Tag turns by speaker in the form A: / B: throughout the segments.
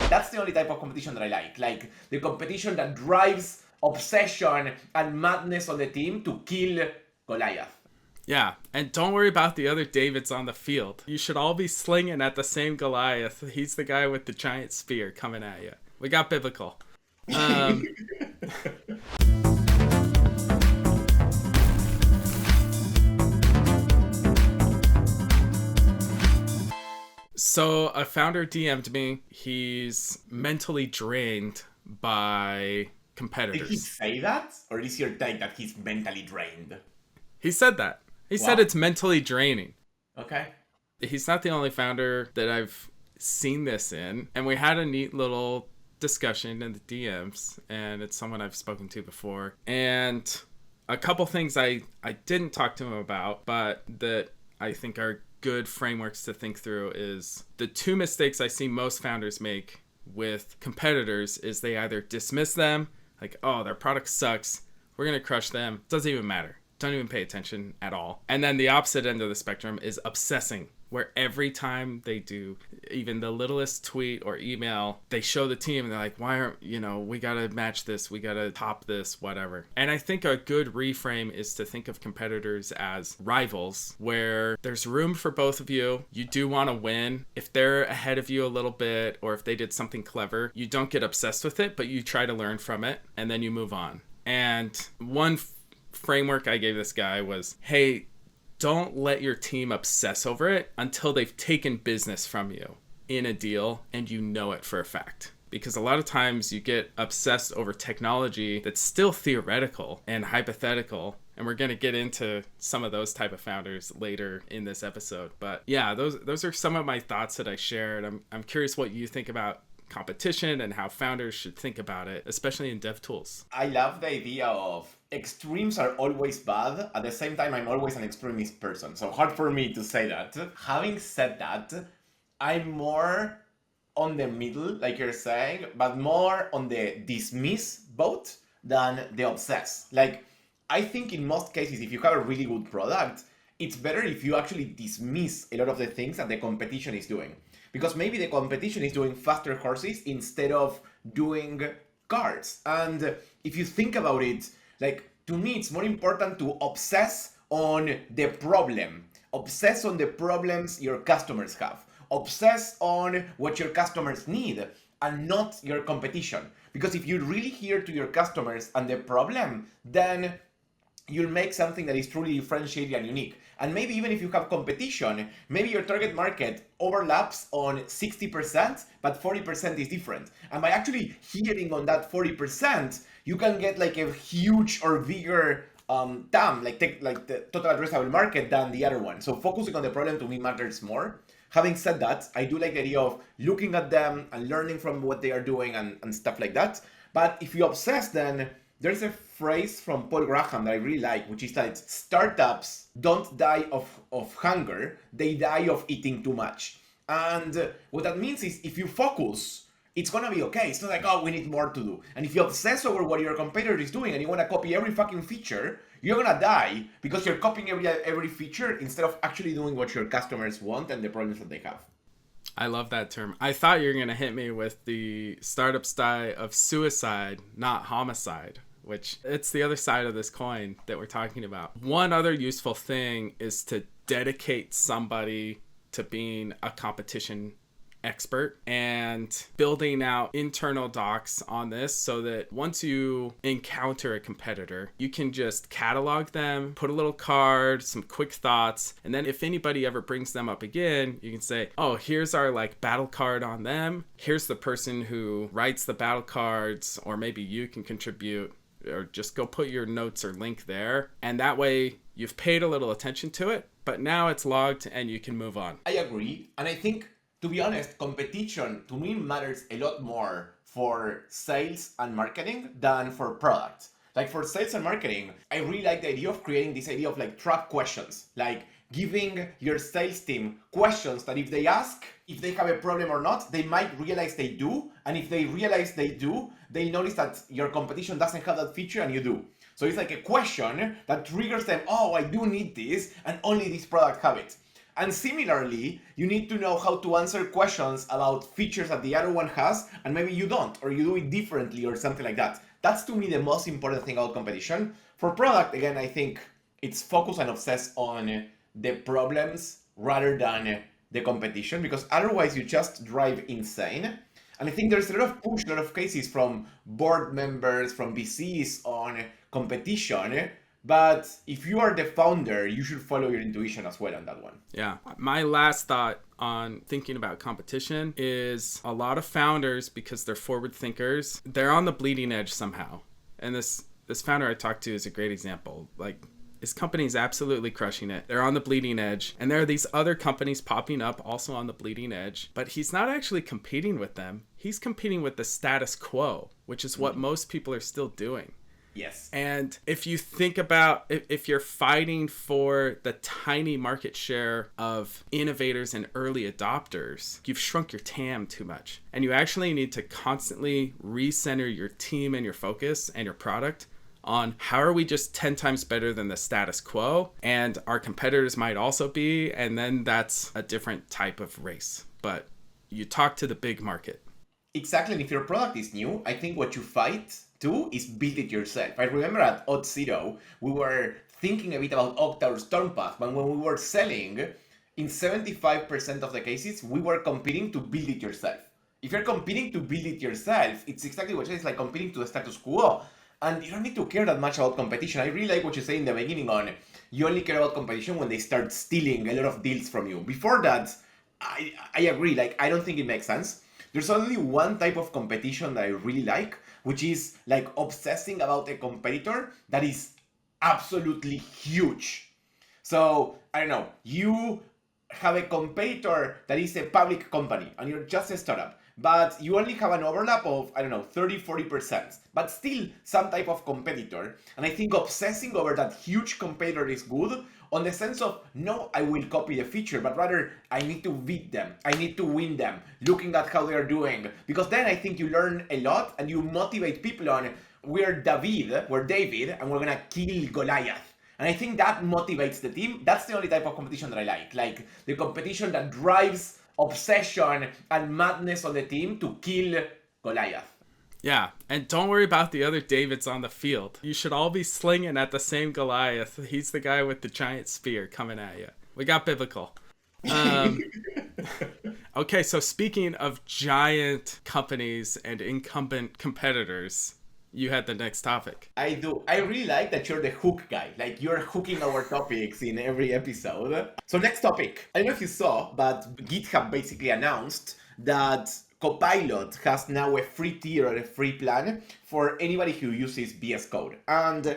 A: That's the only type of competition that I like the competition that drives obsession and madness on the team to kill Goliath.
B: Yeah, and don't worry about the other Davids on the field. You should all be slinging at the same Goliath. He's the guy with the giant spear coming at you. We got biblical. So a founder DM'd me. He's mentally drained by competitors.
A: Did he say that? Or is your take that he's mentally drained?
B: He said that. He said it's mentally draining.
A: Okay.
B: He's not the only founder that I've seen this in. And we had a neat little discussion in the DMs. And it's someone I've spoken to before. And a couple things I didn't talk to him about, but that I think are good frameworks to think through is the two mistakes I see most founders make with competitors is they either dismiss them, like, oh, their product sucks, we're going to crush them, doesn't even matter. Don't even pay attention at all. And then the opposite end of the spectrum is obsessing, where every time they do even the littlest tweet or email, they show the team and they're like, why aren't, we got to match this, we got to top this, whatever. And I think a good reframe is to think of competitors as rivals, where there's room for both of you. You do want to win. If they're ahead of you a little bit, or if they did something clever, you don't get obsessed with it, but you try to learn from it and then you move on. And one framework I gave this guy was, hey, don't let your team obsess over it until they've taken business from you in a deal and you know it for a fact. Because a lot of times you get obsessed over technology that's still theoretical and hypothetical. And we're going to get into some of those type of founders later in this episode. But yeah, those are some of my thoughts that I shared. I'm curious what you think about competition and how founders should think about it, especially in DevTools.
A: I love the idea of extremes are always bad. At the same time, I'm always an extremist person. So hard for me to say that. Having said that, I'm more on the middle, like you're saying, but more on the dismiss boat than the obsess. Like, I think in most cases, if you have a really good product, it's better if you actually dismiss a lot of the things that the competition is doing. Because maybe the competition is doing faster horses instead of doing cards. And if you think about it, like, to me, it's more important to obsess on the problem. Obsess on the problems your customers have. Obsess on what your customers need and not your competition. Because if you really hear to your customers and the problem, then you'll make something that is truly differentiated and unique. And maybe even if you have competition, maybe your target market overlaps on 60%, but 40% is different. And by actually hearing on that 40%, you can get like a huge or bigger TAM, like the total addressable market than the other one. So focusing on the problem to me matters more. Having said that, I do like the idea of looking at them and learning from what they are doing and stuff like that. But if you obsess, then there's a phrase from Paul Graham that I really like, which is that startups don't die of hunger, they die of eating too much. And what that means is if you focus, it's gonna be okay. It's not like, oh, we need more to do. And if you obsess over what your competitor is doing and you wanna copy every fucking feature, you're gonna die because you're copying every feature instead of actually doing what your customers want and the problems that they have.
B: I love that term. I thought you were gonna hit me with the startups die of suicide, not homicide, which it's the other side of this coin that we're talking about. One other useful thing is to dedicate somebody to being a competition expert and building out internal docs on this so that once you encounter a competitor, you can just catalog them, put a little card, some quick thoughts, and then if anybody ever brings them up again, you can say, oh, here's our like battle card on them. Here's the person who writes the battle cards, or maybe you can contribute, or just go put your notes or link there. And that way you've paid a little attention to it, but now it's logged and you can move on.
A: I agree. And I think, to be honest, competition to me matters a lot more for sales and marketing than for product. Like for sales and marketing, I really like the idea of creating this idea of like trap questions, like giving your sales team questions that if they ask if they have a problem or not, they might realize they do. And if they realize they do, they notice that your competition doesn't have that feature and you do. So it's like a question that triggers them, oh, I do need this and only this product have it. And similarly, you need to know how to answer questions about features that the other one has, and maybe you don't, or you do it differently, or something like that. That's to me the most important thing about competition. For product, again, I think it's focus and obsess on the problems rather than the competition, because otherwise you just drive insane. And I think there's a lot of push, a lot of cases from board members, from VCs on competition. But if you are the founder, you should follow your intuition as well on that one.
B: Yeah. My last thought on thinking about competition is a lot of founders, because they're forward thinkers, they're on the bleeding edge somehow. And this founder I talked to is a great example. Like, his company's absolutely crushing it. They're on the bleeding edge. And there are these other companies popping up also on the bleeding edge. But he's not actually competing with them. He's competing with the status quo, which is what most people are still doing.
A: Yes.
B: And if you think about if you're fighting for the tiny market share of innovators and early adopters, you've shrunk your TAM too much. And you actually need to constantly recenter your team and your focus and your product on how are we just 10 times better than the status quo, and our competitors might also be, and then that's a different type of race. But you talk to the big market.
A: Exactly, and if your product is new, I think what you fight to is build it yourself. I remember at Odd Zero, we were thinking a bit about Octa or Stormpath, but when we were selling, in 75% of the cases, we were competing to build it yourself. If you're competing to build it yourself, it's exactly what it is, like competing to the status quo. And you don't need to care that much about competition. I really like what you say in the beginning on you only care about competition when they start stealing a lot of deals from you. Before that, I agree. Like, I don't think it makes sense. There's only one type of competition that I really like, which is like obsessing about a competitor that is absolutely huge. So, I don't know, you have a competitor that is a public company and you're just a startup, but you only have an overlap of, I don't know, 30-40%, but still some type of competitor. And I think obsessing over that huge competitor is good on the sense of, no, I will copy the feature, but rather I need to beat them. I need to win them, looking at how they're doing. Because then I think you learn a lot and you motivate people on, we're David, and we're gonna kill Goliath. And I think that motivates the team. That's the only type of competition that I like the competition that drives obsession and madness on the team to kill Goliath.
B: Yeah, and don't worry about the other Davids on the field. You should all be slinging at the same Goliath. He's the guy with the giant spear coming at you. We got biblical. Okay, so speaking of giant companies and incumbent competitors, you had the next topic.
A: I do. I really like that you're the hook guy. Like, you're hooking our topics in every episode. So next topic. I don't know if you saw, but GitHub basically announced that Copilot has now a free tier or a free plan for anybody who uses VS Code. And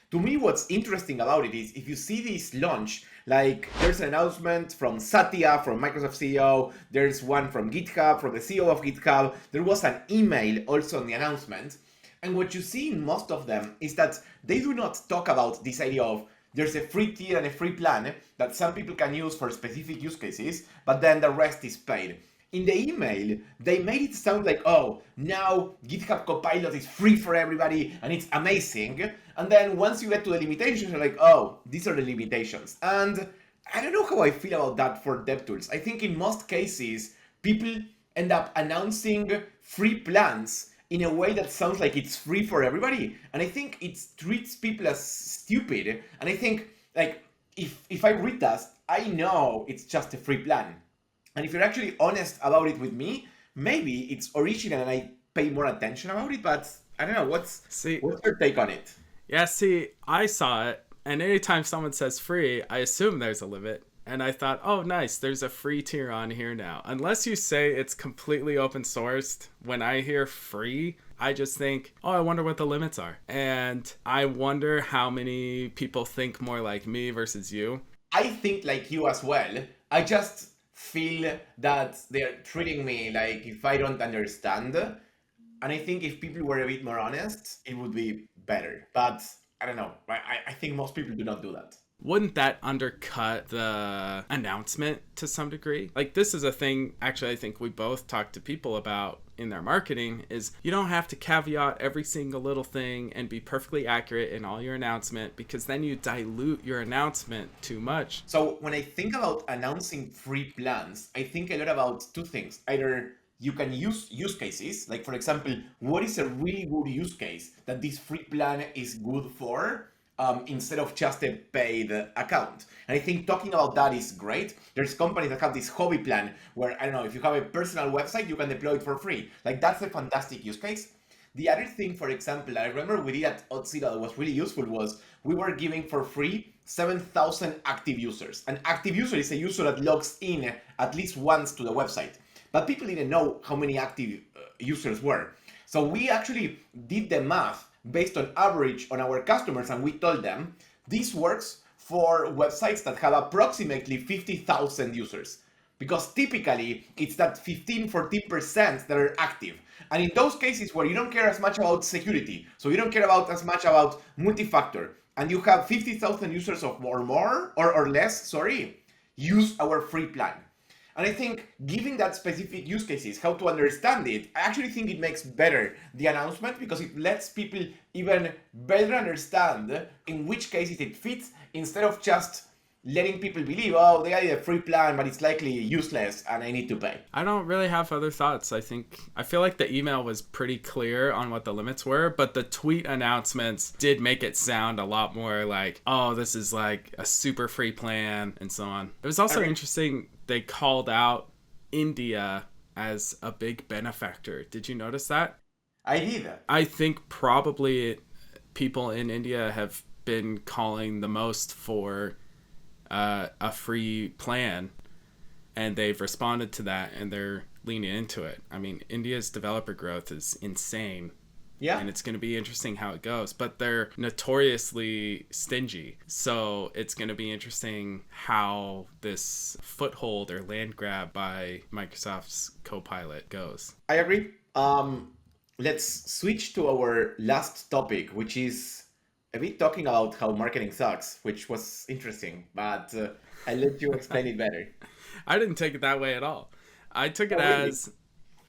A: to me, what's interesting about it is if you see this launch, like there's an announcement from Satya, from Microsoft CEO, there's one from GitHub, from the CEO of GitHub, there was an email also on the announcement. And what you see in most of them is that they do not talk about this idea of there's a free tier and a free plan that some people can use for specific use cases, but then the rest is paid. In the email, they made it sound like, oh, now GitHub Copilot is free for everybody and it's amazing. And then once you get to the limitations, you're like, oh, these are the limitations. And I don't know how I feel about that for DevTools. I think in most cases, people end up announcing free plans in a way that sounds like it's free for everybody. And I think it treats people as stupid. And I think, like, if I read that, I know it's just a free plan. And if you're actually honest about it with me, maybe it's original and I pay more attention about it, but I don't know, what's your take on it?
B: Yeah, see, I saw it, and anytime someone says free, I assume there's a limit. And I thought, oh, nice, there's a free tier on here now. Unless you say it's completely open sourced, when I hear free, I just think, oh, I wonder what the limits are. And I wonder how many people think more like me versus you.
A: I think like you as well. I just feel that they're treating me like if I don't understand. And I think if people were a bit more honest, it would be better. But I don't know. I think most people do not do that.
B: wouldn't that undercut the announcement to some degree? Like, this is a thing, actually, I think we both talk to people about in their marketing, is you don't have to caveat every single little thing and be perfectly accurate in all your announcement, because then you dilute your announcement too much.
A: So when I think about announcing free plans, I think a lot about two things. Either you can use cases, like for example, what is a really good use case that this free plan is good for, instead of just a paid account. And I think talking about that is great. There's companies that have this hobby plan where, I don't know, if you have a personal website, you can deploy it for free. Like, that's a fantastic use case. The other thing, for example, I remember we did at Otzi that was really useful was we were giving for free 7,000 active users. An active user is a user that logs in at least once to the website. But people didn't know how many active users were. So we actually did the math based on average on our customers, and we told them this works for websites that have approximately 50,000 users. Because typically it's that 15-14% that are active. And in those cases where you don't care as much about security, so you don't care about as much about multi-factor, and you have 50,000 users or less, use our free plan. And I think giving that specific use cases, how to understand it, I actually think it makes better the announcement because it lets people even better understand in which cases it fits instead of just letting people believe, oh, they added a free plan, but it's likely useless and I need to pay.
B: I don't really have other thoughts. I feel like the email was pretty clear on what the limits were, but the tweet announcements did make it sound a lot more like, oh, this is like a super free plan and so on. It was also interesting they called out India as a big benefactor. Did you notice that?
A: I did.
B: I think probably people in India have been calling the most for a free plan, and they've responded to that and they're leaning into it. I mean, India's developer growth is insane. Yeah. And it's going to be interesting how it goes, but they're notoriously stingy. So it's going to be interesting how this foothold or land grab by Microsoft's Copilot goes.
A: I agree. Let's switch to our last topic, which is a bit talking about how marketing sucks, which was interesting, but I'll let you explain it better.
B: I didn't take it that way at all. I took it as,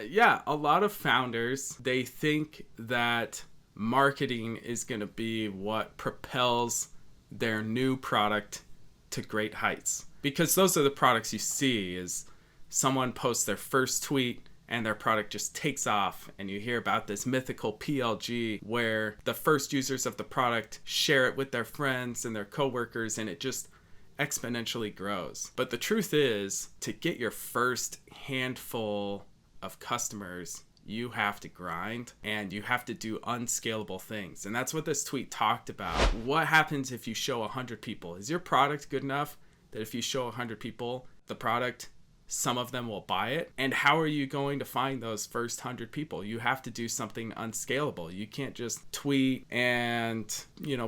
B: yeah, a lot of founders, they think that marketing is going to be what propels their new product to great heights. Because those are the products you see, is someone posts their first tweet and their product just takes off, and you hear about this mythical PLG where the first users of the product share it with their friends and their coworkers, and it just exponentially grows. But the truth is, to get your first handful of customers, you have to grind and you have to do unscalable things. And that's what this tweet talked about. What happens if you show 100 people? Is your product good enough that if you show 100 people the product, some of them will buy it? And how are you going to find those first 100 people? You have to do something unscalable. You can't just tweet and,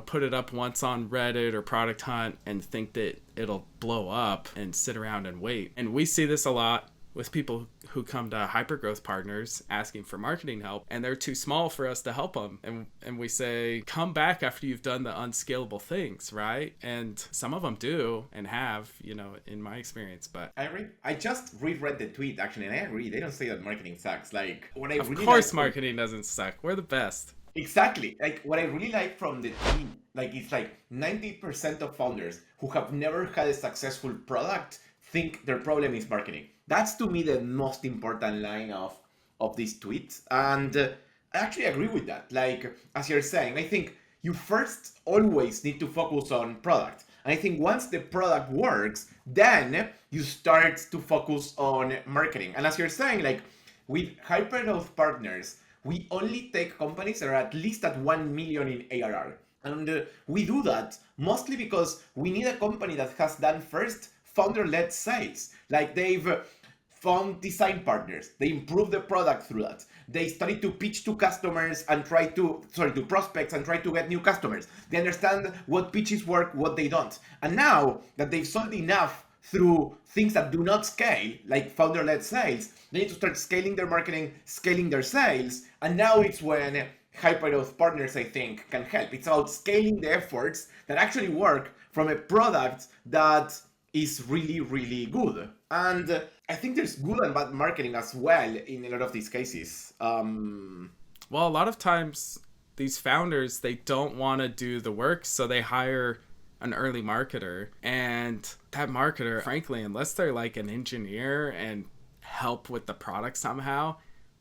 B: put it up once on Reddit or Product Hunt and think that it'll blow up and sit around and wait. And we see this a lot with people who come to hypergrowth partners asking for marketing help, and they're too small for us to help them. And we say, come back after you've done the unscalable things, right? And some of them do and have, in my experience. But
A: I agree. I just reread the tweet actually, and I agree. They don't say that marketing sucks. Like, what I
B: of
A: really
B: course, marketing doesn't suck. We're the best.
A: Exactly. Like, what I really like from the tweet, like, it's like 90% of founders who have never had a successful product think their problem is marketing. That's to me the most important line of this tweet. And I actually agree with that. Like, as you're saying, I think you first always need to focus on product. And I think once the product works, then you start to focus on marketing. And as you're saying, like, with hypergrowth partners, we only take companies that are at least at 1 million in ARR. And we do that mostly because we need a company that has done first founder-led sales. Like, they've found design partners. They improve the product through that. They started to pitch to customers and to prospects and try to get new customers. They understand what pitches work, what they don't. And now that they've sold enough through things that do not scale, like founder-led sales, they need to start scaling their marketing, scaling their sales. And now it's when, hypergrowth partners, I think, can help. It's about scaling the efforts that actually work from a product that is really, really good. And I think there's good and bad marketing as well in a lot of these cases.
B: Well, a lot of times these founders, they don't want to do the work, so they hire an early marketer. And that marketer, frankly, unless they're like an engineer and help with the product somehow,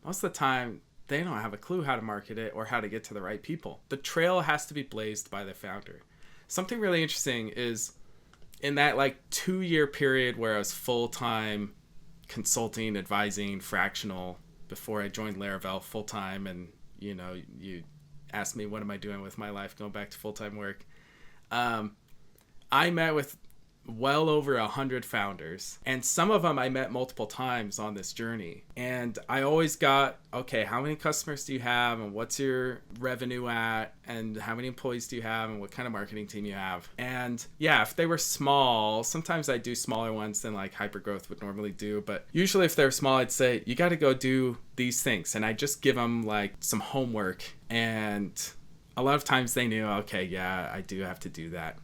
B: most of the time they don't have a clue how to market it or how to get to the right people. The trail has to be blazed by the founder. Something really interesting is in that like 2-year period where I was full-time consulting, advising, fractional before I joined Laravel full-time, and you know, you asked me what am I doing with my life going back to full-time work. I met with well over 100 founders, and some of them I met multiple times on this journey. And I always got, okay, how many customers do you have, and what's your revenue at, and how many employees do you have, and what kind of marketing team you have. And yeah, if they were small, sometimes I do smaller ones than like hypergrowth would normally do, but usually if they're small, I'd say you got to go do these things, and I just give them like some homework. And a lot of times they knew, okay, yeah, I do have to do that.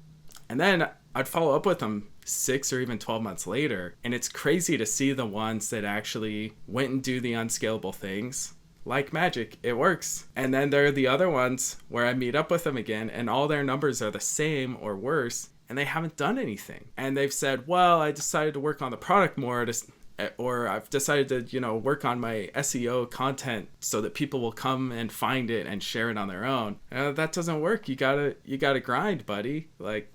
B: And then I'd follow up with them 6 or even 12 months later. And it's crazy to see the ones that actually went and do the unscalable things. Like magic, it works. And then there are the other ones where I meet up with them again and all their numbers are the same or worse, and they haven't done anything. And they've said, well, I decided to work on the product more, or I've decided to, you know, work on my SEO content so that people will come and find it and share it on their own. That doesn't work. You gotta grind, buddy. Like,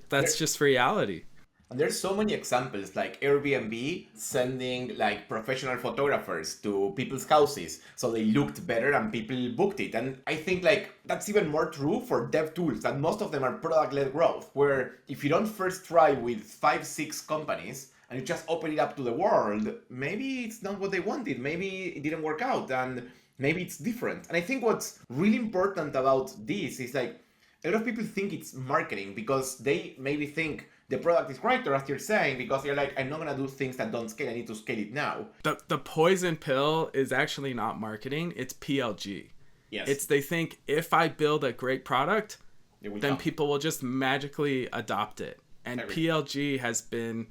B: that's just reality.
A: And there's so many examples, like Airbnb sending like professional photographers to people's houses so they looked better and people booked it. And I think like that's even more true for dev tools, that most of them are product-led growth, where if you don't first try with 5-6 companies and you just open it up to the world, maybe it's not what they wanted, maybe it didn't work out, and maybe it's different. And I think what's really important about this is like, a lot of people think it's marketing because they maybe think the product is right, or as you're saying, because they're like, I'm not gonna do things that don't scale, I need to scale it now.
B: The poison pill is actually not marketing, it's PLG.
A: Yes.
B: It's they think if I build a great product, then
A: come.
B: people will just magically adopt it. And PLG has been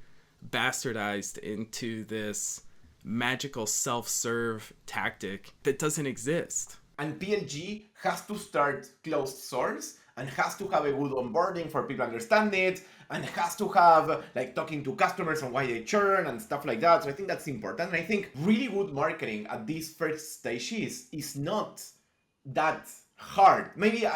B: bastardized into this magical self-serve tactic that doesn't exist.
A: And PLG has to start closed source and has to have a good onboarding for people to understand it, and has to have like talking to customers on why they churn and stuff like that. So I think that's important. And I think really good marketing at these first stages is not that hard. Maybe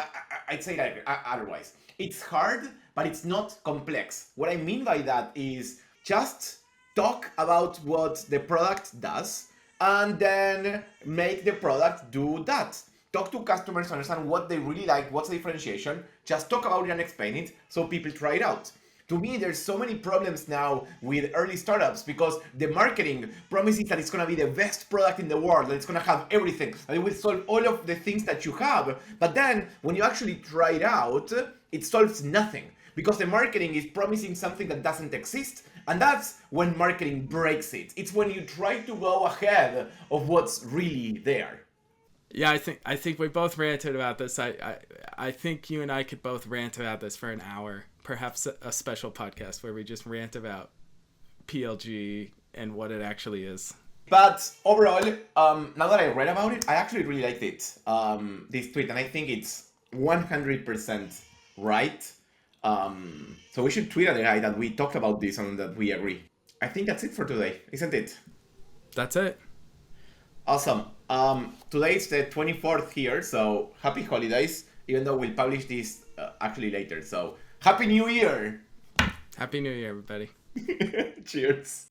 A: I'd say that otherwise. It's hard, but it's not complex. What I mean by that is just talk about what the product does and then make the product do that. Talk to customers, understand what they really like, what's the differentiation, just talk about it and explain it so people try it out. To me, there's so many problems now with early startups because the marketing promises that it's going to be the best product in the world, that it's going to have everything, and it will solve all of the things that you have. But then when you actually try it out, it solves nothing because the marketing is promising something that doesn't exist. And that's when marketing breaks it. It's when you try to go ahead of what's really there.
B: Yeah, I think we both ranted about this. I think you and I could both rant about this for an hour. Perhaps a special podcast where we just rant about PLG and what it actually is.
A: But overall, now that I read about it, I actually really liked it, this tweet, and I think it's 100% right. So we should tweet at the guy that we talked about this and that we agree. I think that's it for today, isn't it?
B: That's it.
A: Awesome. Today is the 24th here, so happy holidays, even though we'll publish this actually later. So happy New Year!
B: Happy New Year, everybody.
A: Cheers.